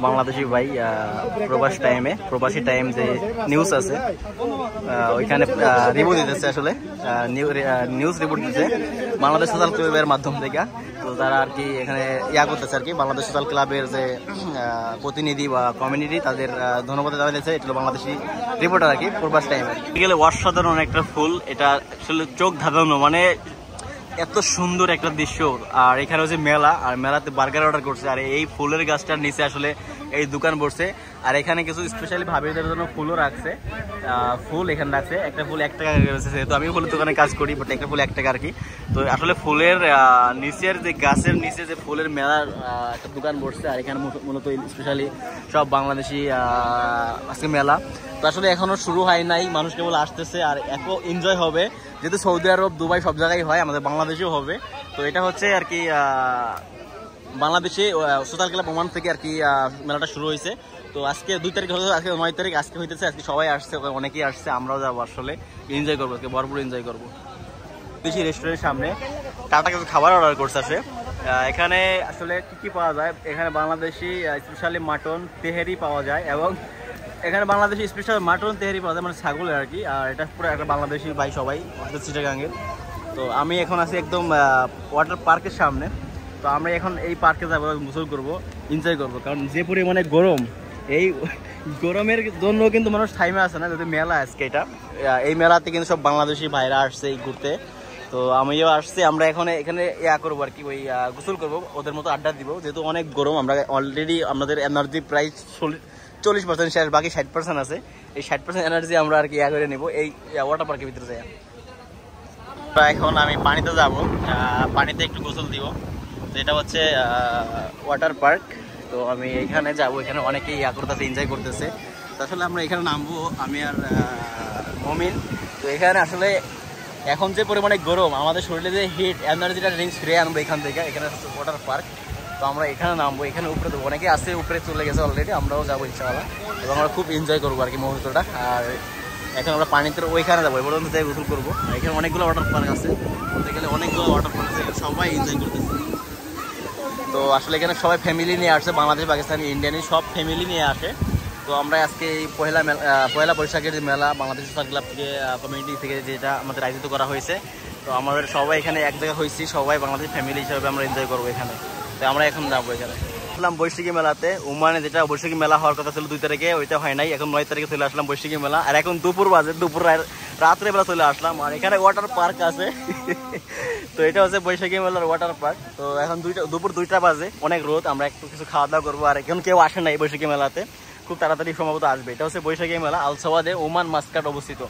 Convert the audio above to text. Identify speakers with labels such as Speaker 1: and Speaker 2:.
Speaker 1: বাংলাদেশি ভাই প্রবাসী টাইম যে নিউজ আছে ওইখানে রিভিউ দিতেছে, আসলে নিউজ রিপোর্ট দিতেছে বাংলাদেশ সোশ্যাল ক্লাবের মাধ্যম থেকে। তো তারা আর কি এখানে করতেছে আর কি, বাংলাদেশ সোশ্যাল ক্লাবের যে প্রতিনিধি বা কমিউনিটি তাদের ধন্যবাদ জানাইতেছে। এটা হলো বাংলাদেশি রিপোর্টার আর কি প্রবাস টাইমে। গেলে অসাধারণ একটা ফুল, এটা আসলে চোখ ধাঁধানো, মানে এত সুন্দর একটা দৃশ্য। আর এখানে হচ্ছে মেলা, আর মেলাতে বার্গার অর্ডার করছে, আর এই ফুলের গাছটার নিচে আসলে এই দোকান বসছে। আর এখানে কিছু স্পেশালি ভাবিদের জন্য ফুলও রাখছে, ফুল এখানে রাখছে। একটা ফুল 1 টাকা রয়েছে, তো আমি ফুলের দোকানে কাজ করি, বাট একটা ফুল 1 টাকা আর কি। তো আসলে ফুলের নিচের যে গাছের নিচে যে ফুলের মেলার একটা দোকান বসছে, আর এখানে মূলত স্পেশালি সব বাংলাদেশি আজকে মেলা। তো আসলে এখনো শুরু হয় নাই, মানুষ কেবল আসতেছে আর এত এনজয় হবে, যেহেতু সৌদি আরব, দুবাই সব জায়গায় হয়, আমাদের বাংলাদেশেও হবে। তো এটা হচ্ছে আর কি বাংলাদেশে সোশ্যাল ক্লাব ওমান থেকে আর কি মেলাটা শুরু হয়েছে। তো আজকে 2 তারিখ হলো, আজকে 9 তারিখ, আজকে হইতেছে। আজকে সবাই আসছে, অনেকেই আসছে, আমরাও যাবো, আসলে এনজয় করবো, আজকে ভরপুর এনজয় করবো। বেশি রেস্টুরেন্টের সামনে টাটা কিছু খাবার অর্ডার করছে আসে। এখানে আসলে কি পাওয়া যায়, এখানে বাংলাদেশি স্পেশালি মাটন তেহেরি পাওয়া যায়, এবং এখানে বাংলাদেশি স্পেশাল মাটন তেহেরি পাওয়া যায়, মানে ছাগলের আর কি। আর এটা পুরো একটা বাংলাদেশি ভাই সবাই চিটাগাঙ্গের। তো আমি এখন আছি একদম ওয়াটার পার্কের সামনে। তো আমরা এখন এই পার্কে যাবো, গোসল করবো, এনজয় করবো, কারণ যে পরিমাণে গরম, এই গরমের জন্য কিন্তু মানুষ টাইমে আসে না। যদি মেলা আজকে এটা, এই মেলাতে কিন্তু সব বাংলাদেশি ভাইরা আসছে এই ঘুরতে। তো আমিও আসছি, আমরা এখানে করবো আর কি, ওই গোসল করবো, ওদের মতো আড্ডা দিব, যেহেতু অনেক গরম। আমরা অলরেডি আমাদের এনার্জি প্রায় 40% শেষ, বাকি 60% আছে। এই 60% এনার্জি আমরা আর কি করে নেবো এই ওয়াটার পার্কের ভিতরে যাই। এখন আমি পানিতে যাব, পানিতে একটু গোসল দিব। তো এটা হচ্ছে ওয়াটার পার্ক। তো আমি এখানে যাবো, এখানে অনেকেই করতেছে, এনজয় করতেছে। তো আসলে আমরা এখানে নামবো, আমি আর মমিন। তো এখানে আসলে এখন যে পরিমাণে গরম, আমাদের শরীরে যে হিট এনার্জিটা ড্রিঙ্কস ফিরে আনবো এখান থেকে। এখানে হচ্ছে ওয়াটার পার্ক। তো আমরা এখানে নামবো, এখানে উপরে দেবো, অনেকে আসে, উপরে চলে গেছে অলরেডি, আমরাও যাবো ইনশাআল্লাহ। এবং আমরা খুব এনজয় করবো আর কি মুহূর্তটা। আর এখন আমরা পানিতে ওইখানে যাবো, এবার যাই গোসল করবো। এখানে অনেকগুলো ওয়াটার পার্ক আছে, বলতে গেলে অনেকগুলো ওয়াটার পার্ক আছে, সবাই এনজয় করতেছে। তো আসলে এখানে সবাই ফ্যামিলি নিয়ে আসছে, বাংলাদেশ, পাকিস্তানি, ইন্ডিয়ানি সব ফ্যামিলি নিয়ে আসে। তো আমরা আজকে এই পয়লা বৈশাখের যে মেলা বাংলাদেশ সোশ্যাল ক্লাব থেকে কমিউনিটি থেকে যেটা আমাদের আয়োজিত করা হয়েছে, তো আমাদের সবাই এখানে এক জায়গায় হয়েছি, সবাই বাংলাদেশ ফ্যামিলি হিসাবে আমরা এনজয় করবো এখানে। তো আমরা এখন যাবো এখানে। আসলাম বৈশাখী মেলাতে, ওমানে যেটা বৈশাখী মেলা হওয়ার কথা ছিল 2 তারিখে, ওইটা হয় নাই। এখন 9 তারিখে চলে আসলাম বৈশাখী মেলা। আর এখন দুপুর বাজে, রাত্রে বেলা চলে আসলাম। আর এখানে ওয়াটার পার্ক আছে তো এটা হচ্ছে বৈশাখী মেলার ওয়াটার পার্ক। তো এখন দুপুর 2টা বাজে, অনেক রোদ, আমরা একটু কিছু খাওয়া দাওয়া করবো। আর এখন কেউ আসে নাই বৈশাখী মেলাতে, খুব তাড়াতাড়ি সম্ভবত আসবে। এটা হচ্ছে বৈশাখী মেলা, আল সাওয়াদে ওমান মাস্কাট অবস্থিত।